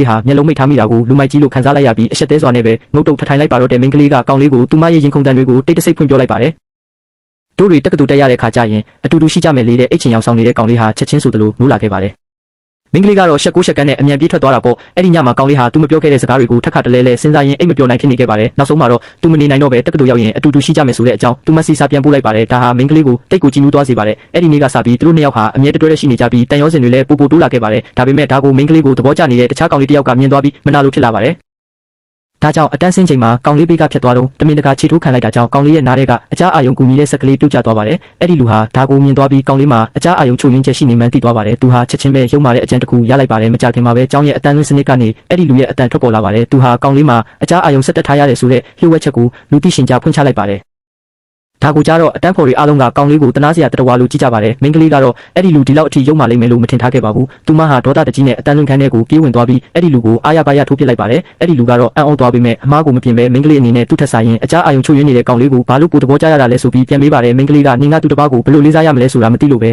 ဟာမျက်လုံးမိတ်ထားမိတာကိုလူမိုက်ကြီးလို့ခံစားလိုက်ရပြီးအဆက်သေးစွာနဲ့ပဲငုတ်တုတ်ထထိုင်လိုက်ပါတော့တဲ့မိန်းကလေးကကောင်လေးကိုသူမရဲ့ရင်ခုန်တန်တွေကိုတိတ်တဆိတ်ဖွင့်ပြောလိုက်ပါတယ်တို့တွေတက္ကသိုလ်တက်ရတဲ့ခါကျရင်အတူတူရှိကြမယ်လေတဲ့အိတ်ချင်ရောင်ဆောင်နေတဲ့ကောင်လေးဟာချက်ချင်းဆိုသလိုနိုးလာခဲ့ပါတယ်မိန်းကလေးကတော့ရှက်ကိုရှက်ကန်းနဲ့အမြန်ပြေးထွက်သွားတာပေါ့အဲ့ဒီညမှာကောင်လေးဟာသူမပြောခဲ့တဲ့စကားတွေကိုထပ်ခါတလဲလဲစဉ်းစားရင်အိတ်မပြောနိုင်ဖြစ်နေခဲ့ပါတယ်နောက်ဆုံးမှာတော့သူမနေနိုင်တော့ပဲတက္ကသိုလ်ရောက်ရင်အတူတူရှိကြမယ်ဆိုတဲ့အကြောင်းသူမစီစာပြန်ပို့လိုက်ပါတယ်ဒါဟာမိန်းကလေးကိုတိတ်ကိုကြည်နူးသွားစေပါတယ်အဲ့ဒီနေ့ကစပြီးသူတို့နှစ်ယောက်ဟာအမြဲတတွဲရှိနေကြပြီးတန်ရောစင်တွေလည်းပိုပိုတိုးလာခဲ့ပါတယ်ဒါပေမဲ့ဒါကိုမိန်းကလေးကိုသဘောကျနေတဲ့တခြားကောင်လေးတစ်ယောက်ကမြင်သွားပြီးမနာလိုဖြစ်လာပါတယ်ဒါကြောင့်အတန်းစင်းချိန်မှာကောင်လေးဘေးကဖြတ်သွားတော့တမင်တကာခြေထိုးခံလိုက်တာကြောင့်ကောင်လေးရဲ့နားထဲကအကြားအာယုံကူညီတဲ့ဆက်ကလေးပြုတ်ကျသွားပါတယ်။အဲ့ဒီလူဟာဒါကိုမြင်သွားပြီးကောင်လေးမှာအကြားအာယုံချို့ယွင်းချက်ရှိနေမှန်းသိသွားပါတယ်။သူဟာချက်ချင်းပဲရုံမာတဲ့အကြံတစ်ခုရလိုက်ပါတယ်။မကြခင်မှာပဲကျောင်းရဲ့အတန်းသွင်းစနစ်ကနေအဲ့ဒီလူရဲ့အတန်ထွက်ပေါ်လာပါတယ်။သူဟာကောင်လေးမှာအကြားအာယုံဆက်တက်ထားရတယ်ဆိုတဲ့လျှို့ဝှက်ချက်ကိုလူသိရှင်ကြားဖွင့်ချလိုက်ပါတယ်ဒါကိုကြတော့အတန်းဖော်တွေအားလုံးကကောင်လေးကိုတနာစရာတတဝါလိုကြည့်ကြပါတယ်မိန်းကလေးကတော့အဲ့ဒီလူဒီလောက်အထိရုံမာလိမ့်မယ်လို့မထင်ထားခဲ့ပါဘူးသူမဟာဒေါသတကြီးနဲ့အတန်းလွန်ခန်းထဲကိုပြေးဝင်သွားပြီးအဲ့ဒီလူကိုအားရပါရထိုးပစ်လိုက်ပါတယ်အဲ့ဒီလူကတော့အံ့ဩသွားပြီးမဲ့အမားကိုမပြင်ပဲမိန်းကလေးအနေနဲ့သူ့ထက်ဆိုင်ရင်အကြားအာယုံချို့ယွင်းနေတဲ့ကောင်လေးကိုဘာလို့ပိုသဘောကျရတာလဲဆိုပြီးပြန်မေးပါတယ်မိန်းကလေးကနင်ကသူ့တပားကိုဘယ်လိုလေးစားရမလဲဆိုတာမသိလို့ပဲ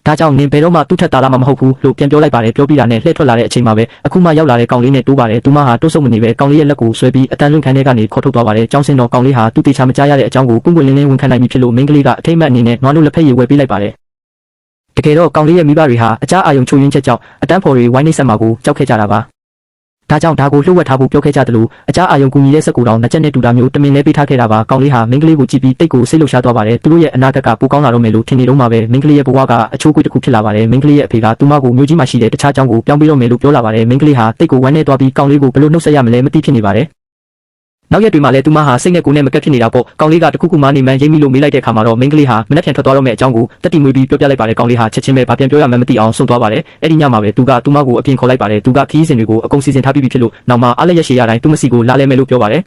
ဒါကြောင့်နင်ဘယ်တော့မှသူ့ထက်တာလာမှမဟုတ်ဘူးလို့ပြန်ပြောလိုက်ပါတယ်ပြောပြီးတာနဲ့လှည့်ထွက်လာတဲ့အချိန်မှာပဲအခုမှရောက်လာတဲ့ကောင်လေးနဲ့တိုးပါတယ်သူမဟာတိုးဆုပ်မနေပဲကောင်လေးရဲ့လက်ကိုဆွဲပြီးအတန်းလွန်ခန်းထဲကနေခေါ်ထုတ်သွားပါတယ်ကျောင်းစင်တော်ကောင်လေးဟာသူ့တေချာမကြားရတဲ့အကြောင်းကိုပွင့်ပွင့်လင်းလင်းဝန်ခံနိုင်ပြီဖြစ်လို့မိန်းကလေးကအထိတ်အမှတ်အနေနဲ့နွားတို့လက်ဖက်ရည်ဝယ်ပေးလိုက်ပါတယ်တကယ်တော့ကောင်လေးရဲ့မိဘတွေဟာအကြားအာယုံချို့ယွင်းချက်ကြောင့်အတန်းဖော်တွေဝိုင်းနေဆက်မှာကိုကြောက်ခဲ့ကြတာပါဒါကြောင့်ဒါကိုလှုပ်ဝက်ထားဖို့ပြောခဲ့ကြသလိုအကြားအာယုံကူညီတဲ့စက်ကိုတောင်လက်ချက်နဲ့တူတာမျိုးတမင်လဲပေးထားခဲ့တာပါကောင်လေးဟာမိန်းကလေးကိုကြည့်ပြီးတိတ်ကိုစိတ်လှုပ်ရှားသွားပါတယ်သူတို့ရဲ့အနာဂတ်ကပိုကောင်းလာတော့မယ်လို့ထင်နေတော့မှပဲမိန်းကလေးရဲ့ဘဝကအချိုးကွေးတစ်ခုဖြစ်လာပါတယ်မိန်းကလေးရဲ့အဖေကသူမကိုမျိုးကြီးမှရှိတဲ့တခြားကျောင်းကိုပြောင်းပေးတော့မယ်လို့ပြောလာပါတယ်မိန်းကလေးဟာတိတ်ကိုဝမ်းနဲ့သွားပြီးကောင်လေးကိုဘယ်လိုနှုတ်ဆက်ရမလဲမသိဖြစ်နေပါတယ်နောက်ရက်တွေမှာလည်းသူမဟာစိတ်နဲ့ကိုယ်နဲ့မကက်ဖြစ်နေတာပေါ့ကောင်လေးကတခုခုမှနေမှန်းရိပ်မိလို့မေးလိုက်တဲ့အခါမှာတော့မိန်းကလေးဟာမနှက်ပြန်ထွက်သွားတော့မယ့်အကြောင်းကိုတက်တီမွေးပြီးပြောပြလိုက်ပါတယ်ကောင်လေးဟာချက်ချင်းပဲဘာပြန်ပြောရမှန်းမသိအောင်ဆုံးသွားပါတယ်အဲ့ဒီညမှာပဲသူကသူမကိုအပြင်ခေါ်လိုက်ပါတယ်သူကခီးစဉ်တွေကိုအကုန်စီစဉ်ထားပြီးပြီဖြစ်လို့နောက်မှအားလည်းရရှိရတိုင်းသူမစီကိုလာလဲမယ်လို့ပြောပါတယ်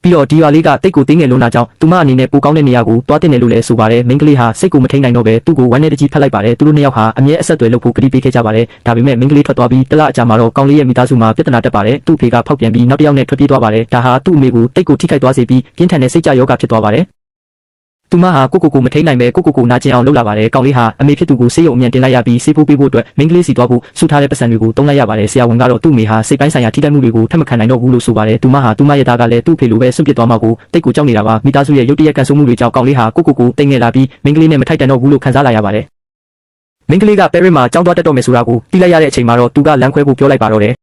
ပြီးတော့ဒီရွာလေးကတိတ်ကိုတင်းငယ်လုံးတာကြောင့်သူမအနေနဲ့ပိုကောင်းတဲ့နေရာကိုတွားတင်တယ်လို့လည်းဆိုပါတယ်မိန်းကလေးဟာစိတ်ကိုမထိန်နိုင်တော့ပဲသူ့ကိုဝမ်းနဲ့တကြီးဖက်လိုက်ပါတယ်သူတို့နှစ်ယောက်ဟာအမြဲအဆက်အသွယ်လုပ်ဖို့ကတိပေးခဲ့ကြပါတယ်ဒါပေမဲ့မိန်းကလေးထွက်သွားပြီးတလအကြာမှာတော့ကောင်လေးရဲ့မိသားစုမှာပြဿနာတက်ပါတယ်သူ့ဖေကဖောက်ပြန်ပြီးနောက်တစ်ယောက်နဲ့ထွက်ပြေးသွားပါတယ်ဒါဟာသူ့အမေကိုတိတ်ကိုထိခိုက်သွားစေပြီးပြင်းထန်တဲ့စိတ်ကြယောဂဖြစ်သွားပါတယ်သူမဟာကိုမထိန်နိုင်ပဲကိုနာကျင်အောင်လုပ်လာပါတယ်ကောင်လေးဟာအမေဖြစ်သူကိုဆေးရုံအမြန်တင်လိုက်ရပြီးဆေးဖိုးပေးဖို့အတွက်မိန်းကလေးစီသွားဖို့ဆူထားတဲ့ပတ်စံတွေကိုတုံးလိုက်ရပါတယ်ဆရာဝန်ကတော့သူ့အမေဟာစိတ်ပိုင်းဆိုင်ရာထိခိုက်မှုတွေကိုထပ်မခံနိုင်တော့ဘူးလို့ဆိုပါတယ်သူမဟာသူမရဲ့သားကလည်းသူ့ဖေလိုပဲဆွန့်ပစ်သွားမှာကိုတိတ်ကိုကြောက်နေတာပါမိသားစုရဲ့ရုတ်တရက်ကန်ဆိုးမှုတွေကြောင့်ကောင်လေးဟာကိုတိတ်ငယ်လာပြီးမိန်းကလေးနဲ့မထိုက်တန်တော့ဘူးလို့ခံစားလာရပါတယ်မိန်းကလေးကပဲရစ်မှာကြောင်းသွားတက်တော့မယ်ဆိုတာကိုသိလိုက်ရတဲ့အချိန်မှာတော့သူကလမ်းခွဲဖို့ပြောလိုက်ပါတော့တယ်